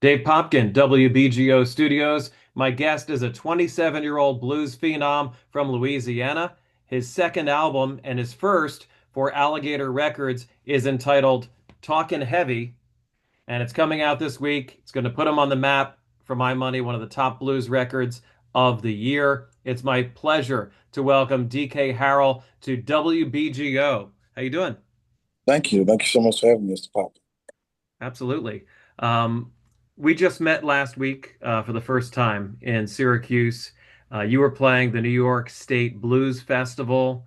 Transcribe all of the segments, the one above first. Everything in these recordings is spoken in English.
Dave Popkin, WBGO Studios. My guest is a 27-year-old blues phenom from Louisiana. His second album and his first for Alligator Records is entitled Talkin' Heavy, and it's coming out this week. It's going to put him on the map, for my money, one of the top blues records of the year. It's my pleasure to welcome DK Harrell to WBGO. How you doing? Thank you. Thank you so much for having me, Mr. Pop. Absolutely. Um, we just met last week for the first time in Syracuse. You were playing the New York State Blues Festival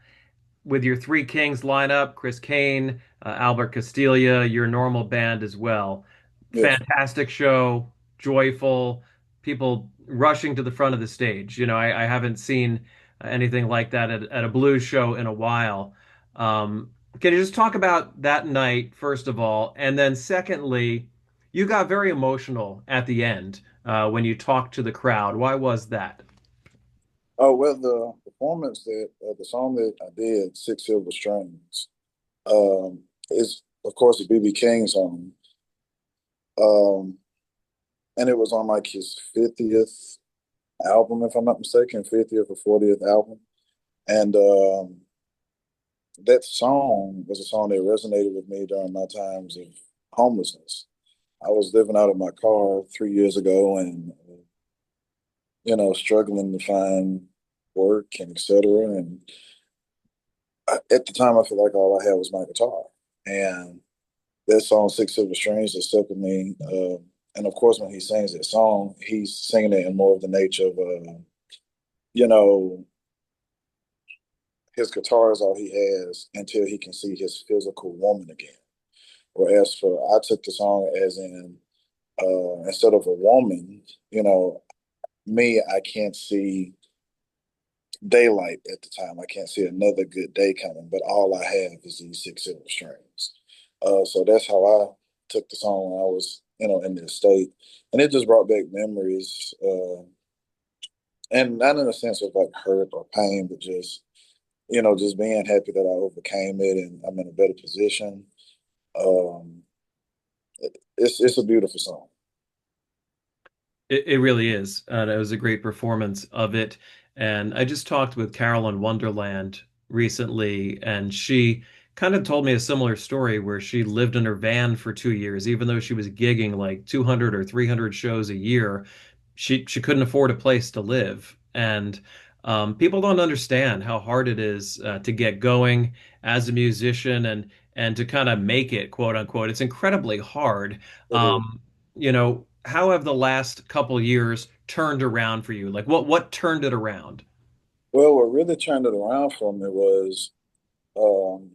with your Three Kings lineup, Chris Kane, Albert Castiglia, your normal band as well. Yes. Fantastic show, joyful, people rushing to the front of the stage. I haven't seen anything like that at a blues show in a while. Can you just talk about that night, first of all? And then, secondly, you got very emotional at the end when you talked to the crowd. Why was that? Oh, well, the performance that the song that I did, Six Silver Strings, is of course a BB King song. Um, and it was on like his 50th album, if I'm not mistaken, 50th or 40th album. And that song was a song that resonated with me during my times of homelessness. I was living out of my car 3 years ago and struggling to find work and etc. And at the time, I feel like all I had was my guitar. And that song, Six Silver Strings, that stuck with me. And of course, when he sings that song, he's singing it in more of the nature of, you know, his guitar is all he has until he can see his physical woman again. Whereas I took the song as in, instead of a woman, me, I can't see daylight at the time. I can't see another good day coming, but all I have is these six silver strings. So that's how I took the song when I was, in this state, and it just brought back memories, and not in a sense of like hurt or pain, but just just being happy that I overcame it and I'm in a better position. Um, it's a beautiful song. It really is. It was a great performance of it. And I just talked with Carolyn Wonderland recently, and she kind of told me a similar story where she lived in her van for 2 years, even though she was gigging like 200 or 300 shows a year. She couldn't afford a place to live. And people don't understand how hard it is to get going as a musician and to kind of make it, quote unquote. It's incredibly hard. It is. How have the last couple years turned around for you? Like what turned it around? Well, what really turned it around for me was um,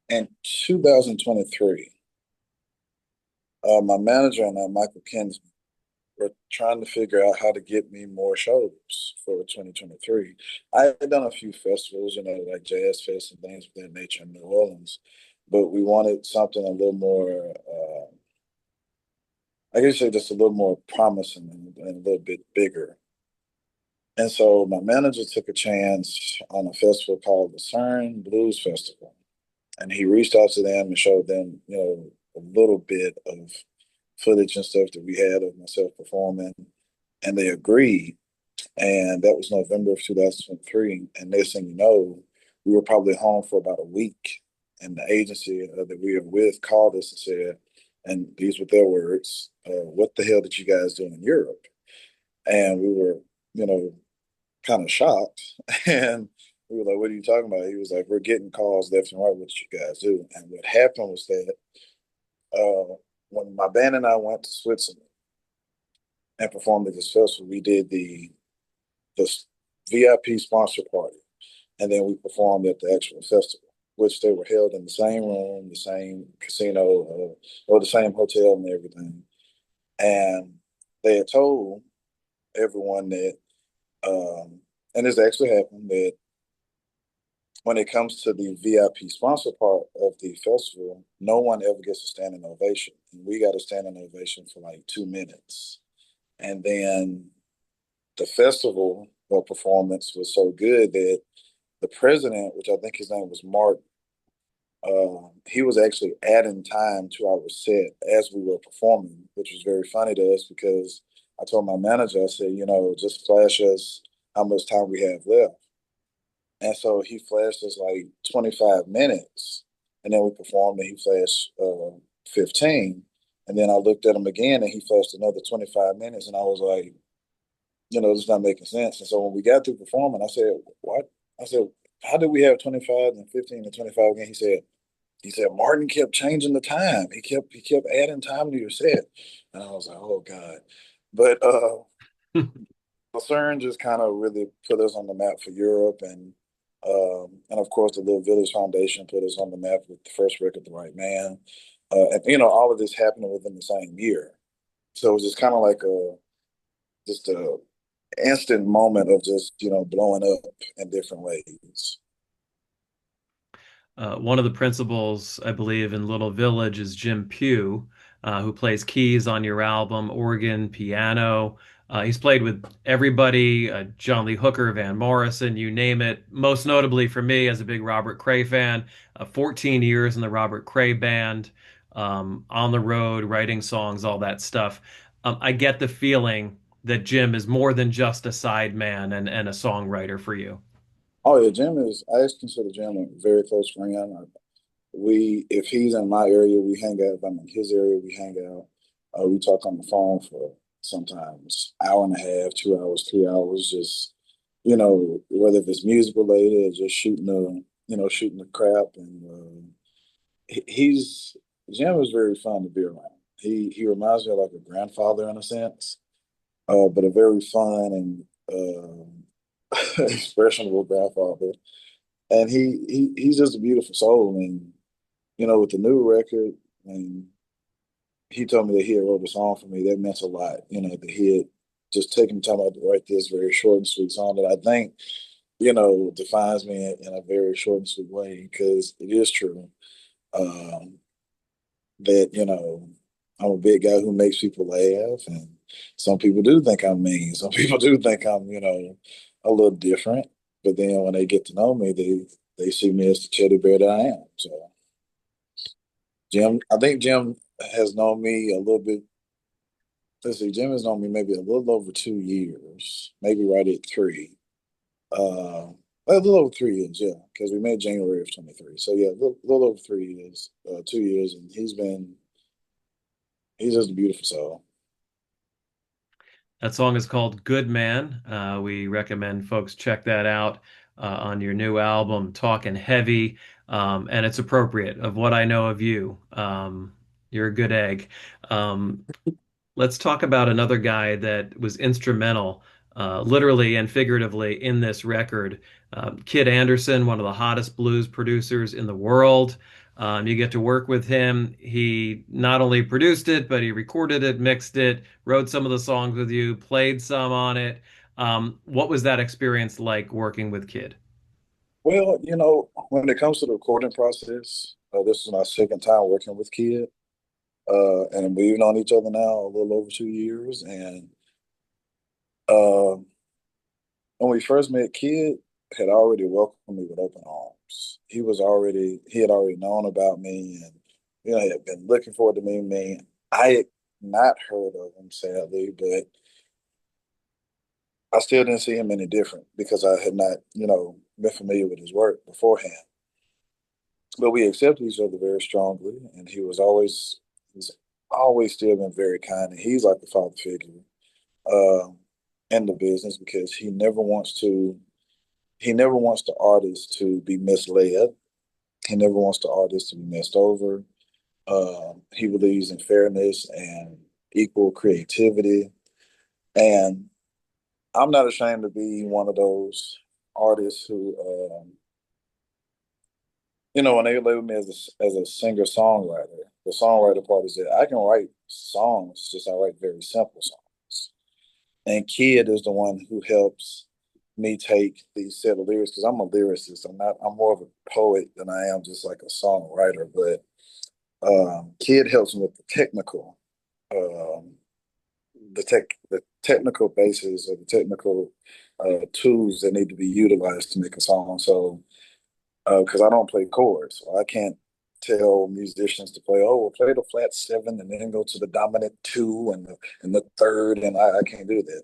in 2023. My manager and I, Michael Kinsman, were trying to figure out how to get me more shows for 2023. I had done a few festivals, like Jazz Fest and things of that nature in New Orleans, but we wanted something a little more, I guess say just a little more promising and a little bit bigger. And so my manager took a chance on a festival called the CERN Blues Festival. And he reached out to them and showed them, a little bit of footage and stuff that we had of myself performing. And they agreed. And that was November of 2023. And next thing you know, we were probably home for about a week. And the agency that we were with called us and said, and these were their words, what the hell did you guys do in Europe? And we were, you know, kind of shocked. And we were like, what are you talking about? He was like, we're getting calls left and right. What did you guys do? And what happened was that when my band and I went to Switzerland and performed at this festival, we did the VIP sponsor party, and then we performed at the actual festival, which they were held in the same room, the same casino, or the same hotel and everything. And they had told everyone that, and this actually happened, that when it comes to the VIP sponsor part of the festival, no one ever gets a standing ovation. And we got a standing ovation for like 2 minutes. And then the festival or performance was so good that the president, which I think his name was Mark, he was actually adding time to our set as we were performing, which was very funny to us because I told my manager, I said, just flash us how much time we have left. And so he flashed us like 25 minutes. And then we performed and he flashed 15. And then I looked at him again and he flashed another 25 minutes. And I was like, it's not making sense. And so when we got through performing, I said, what? I said, how did we have 25 and 15 and 25 again? He said Martin kept changing the time. He kept adding time to your set. And I was like, oh God. But Lucerne just kind of really put us on the map for Europe, and of course the Little Village Foundation put us on the map with the first record, The Right Man, and all of this happened within the same year. So it was just kind of like a instant moment of just blowing up in different ways. One of the principals, I believe, in Little Village is Jim Pugh, who plays keys on your album, organ, piano. He's played with everybody, John Lee Hooker, Van Morrison, you name it. Most notably for me as a big Robert Cray fan, 14 years in the Robert Cray band, on the road, writing songs, all that stuff. I get the feeling that Jim is more than just a sideman and a songwriter for you. Oh yeah, Jim is. I actually consider Jim a very close friend. If he's in my area, we hang out. If I'm in his area, we hang out. We talk on the phone for sometimes hour and a half, 2 hours, 3 hours, just whether if it's music related or just shooting the crap. And he's Jim is very fun to be around. He reminds me of like a grandfather in a sense, but a very fun and expressionable grandfather. And he's just a beautiful soul. And with the new record, and he told me that he had wrote a song for me. That meant a lot. That he had just taken time out to write this very short and sweet song that I think, defines me in a very short and sweet way because it is true that, I'm a big guy who makes people laugh. And some people do think I'm mean. Some people do think I'm, a little different. But then when they get to know me, they see me as the teddy bear that I am. So I think Jim has known me a little bit. Let's see, Jim has known me maybe a little over 2 years, maybe right at three. Uh, a little over 3 years, yeah, because we met January of 23. So yeah, a little over 3 years, 2 years, and he's just a beautiful soul. That song is called Good Man. We recommend folks check that out on your new album, Talkin' Heavy. And it's appropriate of what I know of you. You're a good egg. Um, let's talk about another guy that was instrumental, literally and figuratively, in this record. Kid Anderson, one of the hottest blues producers in the world. You get to work with him. He not only produced it, but he recorded it, mixed it, wrote some of the songs with you, played some on it. What was that experience like working with Kid? Well, when it comes to the recording process, this is my second time working with Kid, and we've known each other now a little over 2 years. And uh, when we first met, Kid had already welcomed me with open arms. He had already known about me, and he had been looking forward to meeting me. I had not heard of him, sadly, but I still didn't see him any different because I had not, been familiar with his work beforehand. But we accepted each other very strongly, and he's always still been very kind, and he's like a father figure um, in the business because he never wants the artist to be misled. He never wants the artist to be messed over. He believes in fairness and equal creativity. And I'm not ashamed to be one of those artists who, when they label me as a singer songwriter, the songwriter part is that I can write songs, just I write very simple songs. And Kid is the one who helps me take these set of lyrics because I'm a lyricist. I'm more of a poet than I am just like a songwriter. But Kid helps me with um, the technical basis or the technical tools that need to be utilized to make a song. So because I don't play chords, so I can't. tell musicians to play, oh, we'll play the flat seven and then go to the dominant two and the third, and I can't do that.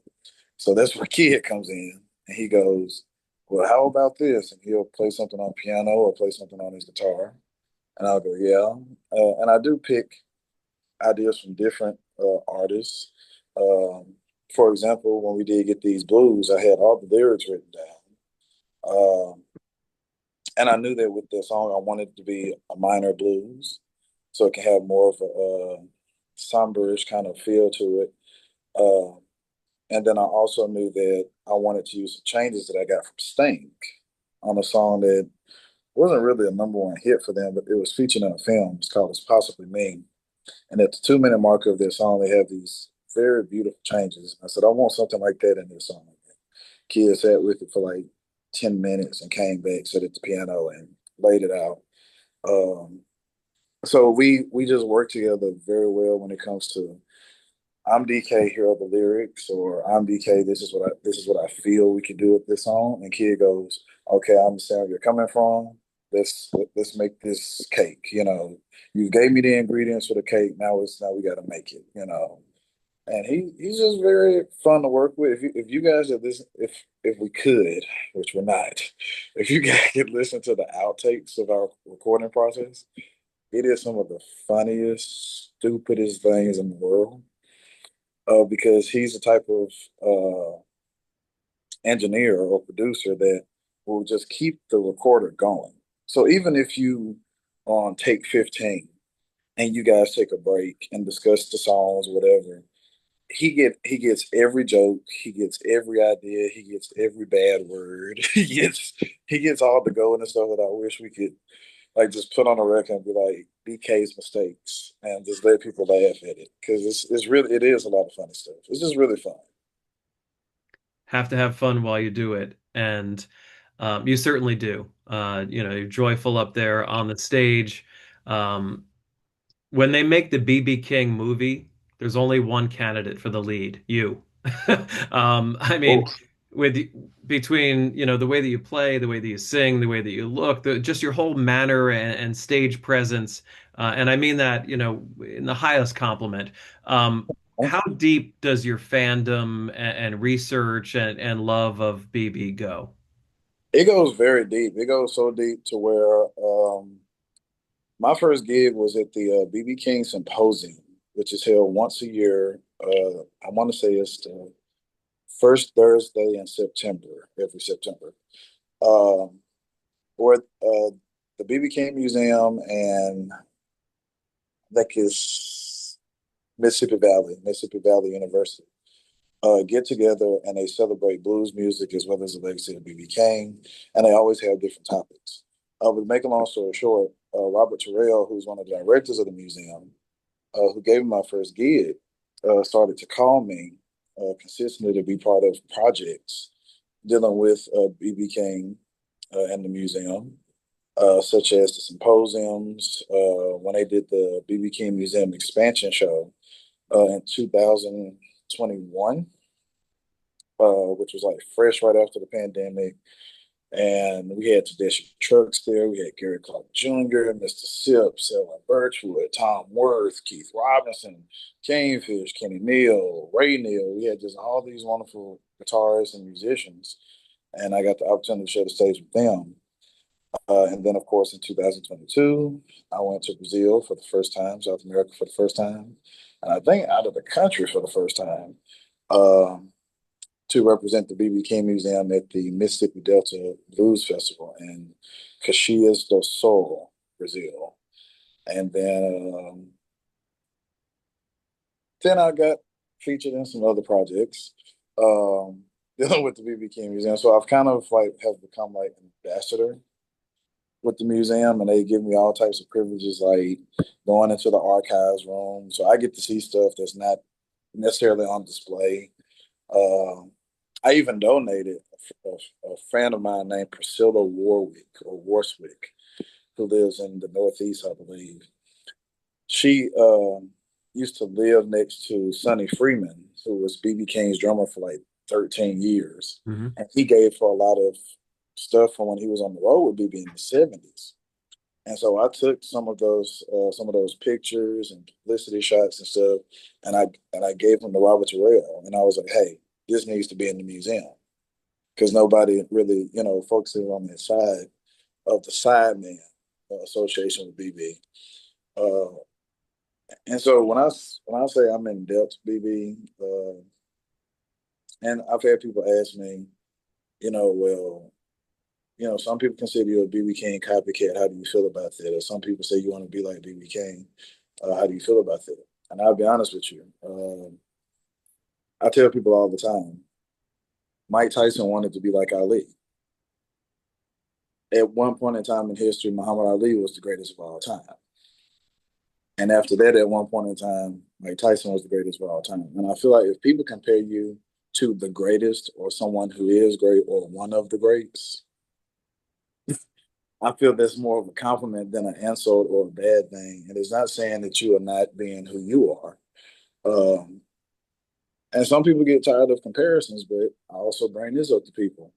So that's where Kid comes in, and he goes, well, how about this? And he'll play something on piano or play something on his guitar, and I'll go, yeah. And I do pick ideas from different artists. Um, for example, when we did get these blues, I had all the lyrics written down. And I knew that with the song, I wanted it to be a minor blues, so it can have more of a somberish kind of feel to it. Uh, and then I also knew that I wanted to use the changes that I got from Sting on a song that wasn't really a number one hit for them, but it was featured in a film. It's called "It's Possibly Me." And at the 2 minute mark of their song, they have these very beautiful changes. I said, I want something like that in this song. Kids sat with it for like 10 minutes and came back, sat at the piano and laid it out. Um, so we just work together very well when it comes to I'm DK, here are the lyrics, or I'm DK, this is what I feel we could do with this song. And Kid goes, okay, I understand where you're coming from. Let's make this cake. You know, you gave me the ingredients for the cake. Now we got to make it. You know, and he's just very fun to work with. If you guys are this if we could, which we're not, if you guys could listen to the outtakes of our recording process, it is some of the funniest, stupidest things in the world. Because he's the type of engineer or producer that will just keep the recorder going. So even if you on take 15 and you guys take a break and discuss the songs, whatever, he gets every joke, he gets every idea, he gets every bad word, he gets all the golden stuff that I wish we could like just put on a record and be like BK's mistakes and just let people laugh at it because it's really it is a lot of funny stuff. It's just really fun. Have to have fun while you do it, and you certainly do. You're joyful up there on the stage. Um, when they make the BB King movie, there's only one candidate for the lead, you. I mean, Oh, with between the way that you play, the way that you sing, the way that you look, just your whole manner and stage presence, and I mean that in the highest compliment. How deep does your fandom and research and love of BB go? it goes very deep. It goes so deep to where my first gig was at the BB King Symposium, which is held once a year. I want to say it's the first Thursday in September, every September. Um, or the BB King Museum and like is Mississippi Valley University. Get together and they celebrate blues music as well as the legacy of B.B. King, and they always have different topics. But to make a long story short, Robert Terrell, who's one of the directors of the museum, who gave me my first gig, started to call me consistently to be part of projects dealing with B.B. King and the museum, such as the symposiums. When they did the B.B. King Museum expansion show in 2021, which was like fresh right after the pandemic. And we had Tedeschi Trucks there. We had Gary Clark Jr., Mr. Sip, Selma Birchwood, Tom Worth, Keith Robinson, Canefish, Kenny Neal, Ray Neal. We had just all these wonderful guitarists and musicians. And I got the opportunity to share the stage with them. And then, of course, in 2022, I went to Brazil for the first time, South America for the first time, and I think out of the country for the first time. Um, to represent the BB King Museum at the Mississippi Delta Blues Festival in Caxias do Sul, Brazil. And then I got featured in some other projects dealing with the BB King Museum. So I've kind of like have become like an ambassador with the museum, and they give me all types of privileges, like going into the archives room. So I get to see stuff that's not necessarily on display. Um, I even donated a friend of mine named Priscilla Warwick or Warswick, who lives in the Northeast, I believe. She used to live next to Sonny Freeman, who was BB King's drummer for like 13 years. Hmm. And he gave her a lot of stuff from when he was on the road with BB in the 70s. And so I took some of those pictures and publicity shots and stuff, and I gave them to Robert Terrell, and I was like, "Hey, this needs to be in the museum because nobody really, focuses on the side of the Sideman association with BB." Uh, and so when I say I'm in depth, BB, and I've had people ask me, well, some people consider you a BB King copycat. How do you feel about that? Or some people say you want to be like BB King. How do you feel about that? And I'll be honest with you. I tell people all the time, Mike Tyson wanted to be like Ali. At one point in time in history, Muhammad Ali was the greatest of all time. And after that, at one point in time, Mike Tyson was the greatest of all time. And I feel like if people compare you to the greatest or someone who is great or one of the greats, I feel that's more of a compliment than an insult or a bad thing. And it's not saying that you are not being who you are. Um, and some people get tired of comparisons, but I also bring this up to people.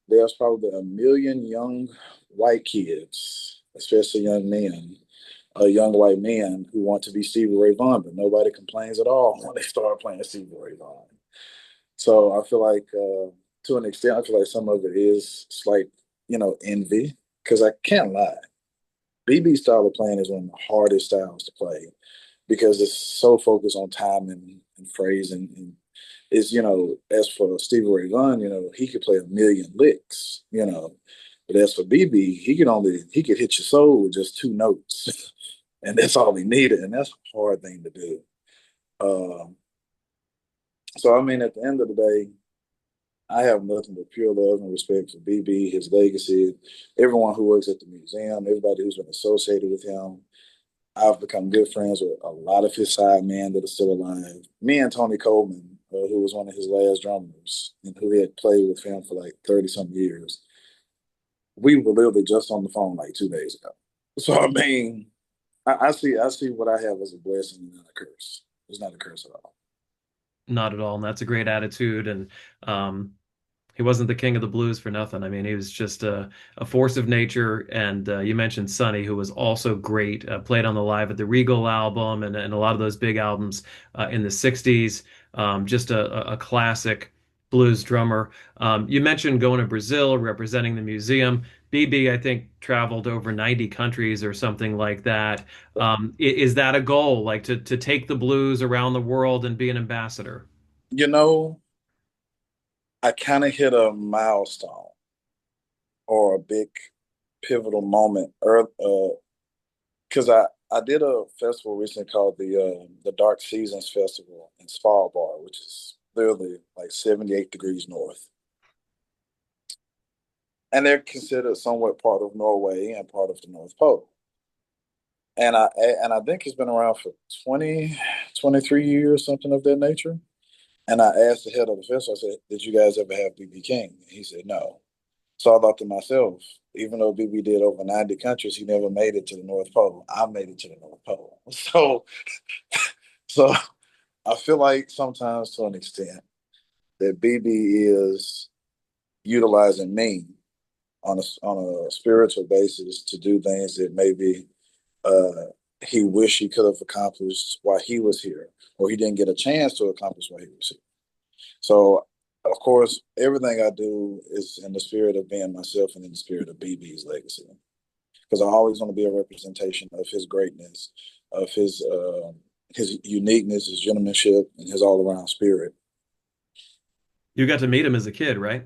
There's probably a million young white kids, especially young men, young white men who want to be Stevie Ray Vaughan, but nobody complains at all when they start playing Stevie Ray Vaughan. So I feel like, to an extent, I feel like some of it is slight, envy, because I can't lie. BB style of playing is one of the hardest styles to play because it's so focused on time and phrasing. And it's, as for Stevie Ray Vaughan, he could play a million licks, But as for BB, he could hit your soul with just two notes. And that's all he needed. And that's a hard thing to do. Um, so I mean, at the end of the day, I have nothing but pure love and respect for BB, his legacy, everyone who works at the museum, everybody who's been associated with him. I've become good friends with a lot of his side men that are still alive. Me and Tony Coleman, who was one of his last drummers and who had played with him for like 30 some years, we were literally just on the phone like 2 days ago. So I mean, I see what I have as a blessing and not a curse. It's not a curse at all. Not at all. And that's a great attitude. And he wasn't the king of the blues for nothing. I mean, he was just a force of nature. And you mentioned Sonny, who was also great, played on the Live at the Regal album and a lot of those big albums in the 60s. Just a classic blues drummer. You mentioned going to Brazil, representing the museum. BB, I think, traveled over 90 countries or something like that. Is that a goal, like to take the blues around the world and be an ambassador? You know, I kind of hit a milestone or a big pivotal moment because I did a festival recently called the Dark Seasons Festival in Svalbard, which is literally like 78 degrees north, and they're considered somewhat part of Norway and part of the North Pole. And I think it's been around for 20, 23 years, something of that nature. And I asked the head of the festival, I said, "Did you guys ever have BB King?" And he said, "No." So I thought to myself, even though BB did over 90 countries, he never made it to the North Pole. I made it to the North Pole. So I feel like sometimes to an extent that BB is utilizing me on a spiritual basis to do things that maybe uh, he wished he could have accomplished while he was here, or he didn't get a chance to accomplish while he was here. So, of course, everything I do is in the spirit of being myself and in the spirit of BB's legacy. Because I always want to be a representation of his greatness, of his uniqueness, his gentlemanship, and his all around spirit. You got to meet him as a kid, right?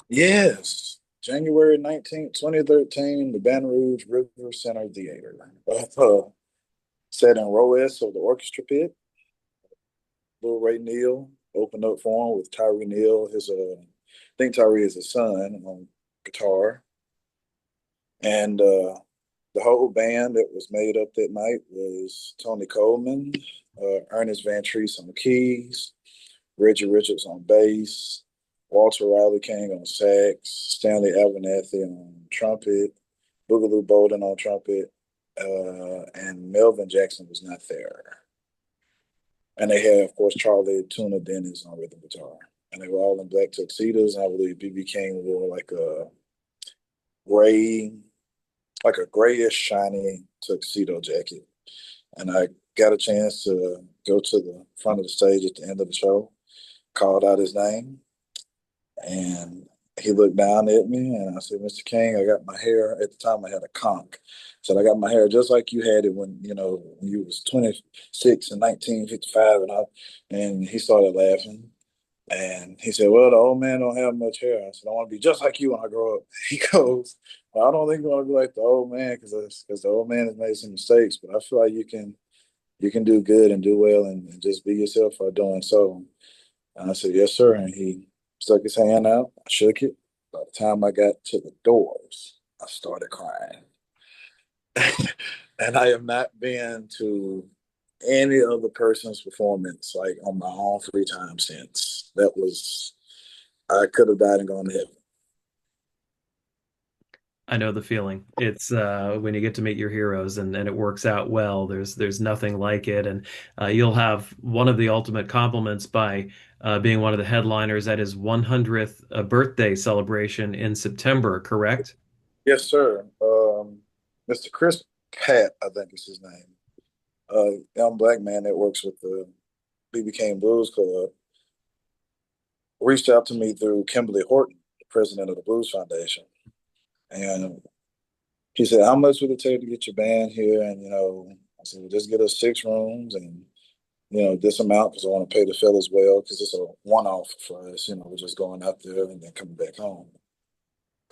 Yes, January 19th, 2013, the Baton Rouge River Center Theater. Set in row S of the orchestra pit. Lil Ray Neal opened up for him with Tyree Neal. I think Tyree is his son on guitar, and the whole band that was made up that night was Tony Coleman, Ernest Van Treese on keys, Reggie Richards on bass, Walter Riley King on sax, Stanley Abernathy on trumpet, Boogaloo Bolden on trumpet, and Melvin Jackson was not there. And they had, of course, Charlie Tuna Dennis on rhythm guitar. And they were all in black tuxedos. And I believe BB King wore like a gray like a grayish, shiny tuxedo jacket. And I got a chance to go to the front of the stage at the end of the show, called out his name, and he looked down at me, and I said, "Mr. King, I got my hair." At the time, I had a conk. I said, "I got my hair just like you had it when when you was 26 in 1955." And he started laughing. And he said, "Well, the old man don't have much hair." I said, "I want to be just like you when I grow up." He goes, "Well, I don't think you want to be like the old man because the old man has made some mistakes, but I feel like you can do good and do well and just be yourself by doing so." And I said, "Yes, sir." And he stuck his hand out. I shook it. By the time I got to the doors, I started crying. And I have not been to any other person's performance like on my own free time since. That was, I could have died and gone to heaven. I know the feeling. It's when you get to meet your heroes and it works out well. There's nothing like it, and you'll have one of the ultimate compliments by being one of the headliners at his 100th birthday celebration in September. Correct? Yes, sir. Mr. Chris Pat, I think is his name. Young black man that works with the BB King Blues Club, reached out to me through Kimberly Horton, the president of the Blues Foundation. And he said, "How much would it take to get your band here?" And, I said, "Well, just get us 6 rooms and, this amount because I want to pay the fellas well because it's a one-off for us. We're just going out there and then coming back home."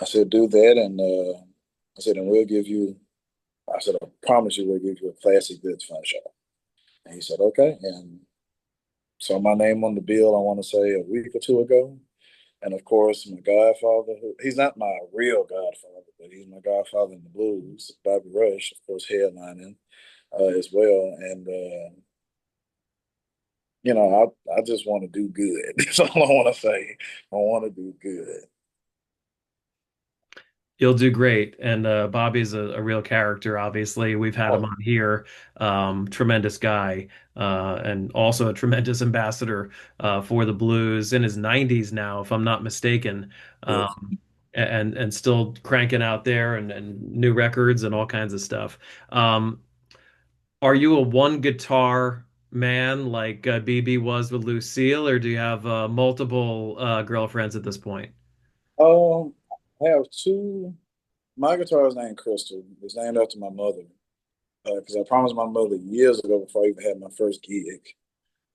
I said, "Do that." And I said, "And we'll give you," I said, "I promise you we'll give you a classic goods fun show." And he said, "Okay." And saw my name on the bill, I want to say a week or two ago. And of course, my godfather, he's not my real godfather, but he's my godfather in the blues, Bobby Rush, of course, headlining as well. And, I just want to do good. That's all I want to say. I want to do good. You'll do great. And Bobby's a real character, obviously. We've had him Oh, on here. Tremendous guy, and also a tremendous ambassador for the blues in his 90s now, if I'm not mistaken. yes. And still cranking out there and new records and all kinds of stuff. Are you a one guitar man like BB was with Lucille, or do you have multiple girlfriends at this point? Um, I have two. My guitar is named Crystal. It's named after my mother because I promised my mother years ago before I even had my first gig.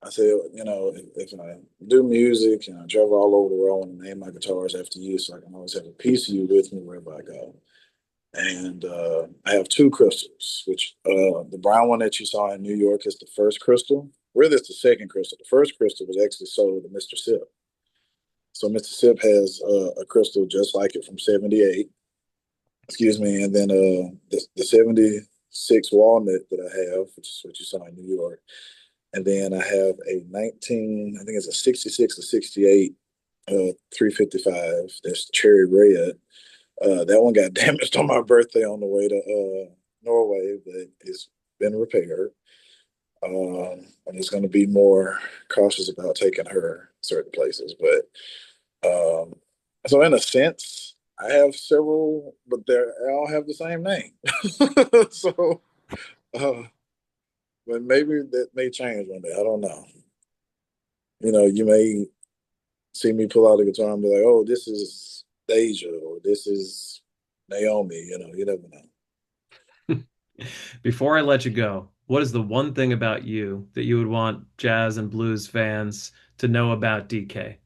I said, if I do music and I travel all over the world, I want to name my guitars after you so I can always have a piece of you with me wherever I go. And I have two crystals, which the brown one that you saw in New York is the first crystal. Really, it's the second crystal. The first crystal was actually sold to Mr. Sip. So Mr. Sip has a crystal just like it from '78. Excuse me. And then the '76 walnut that I have, which is what you saw in New York. And then I have a 19, I think it's a '66 or '68 355. That's cherry red. That one got damaged on my birthday on the way to Norway, but it's been repaired. I'm just going to be more cautious about taking her certain places. But so, in a sense, I have several, but they all have the same name. So, uh, but maybe that may change one day. I don't know. You may see me pull out a guitar and be like, "Oh, this is Deja," or "This is Naomi." You never know. Before I let you go, what is the one thing about you that you would want jazz and blues fans to know about DK?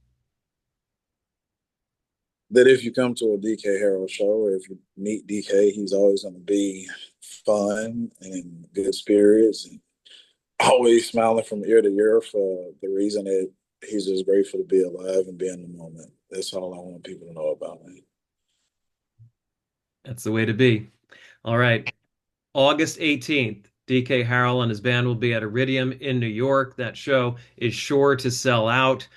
That if you come to a DK Harrell show or if you meet DK, he's always going to be fun and in good spirits and always smiling from ear to ear for the reason that he's just grateful to be alive and be in the moment. That's all I want people to know about me. That's the way to be. All right. August 18th, DK Harrell and his band will be at Iridium in New York. That show is sure to sell out.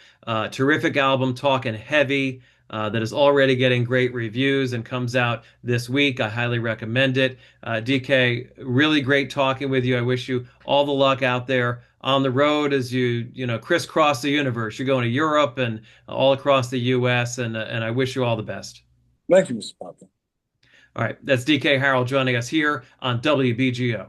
Terrific album, Talking Heavy, that is already getting great reviews and comes out this week. I highly recommend it. DK, really great talking with you. I wish you all the luck out there on the road as you crisscross the universe. You're going to Europe and all across the U.S. and I wish you all the best. Thank you, Mr. Popkin. All right, that's DK Harrell joining us here on WBGO.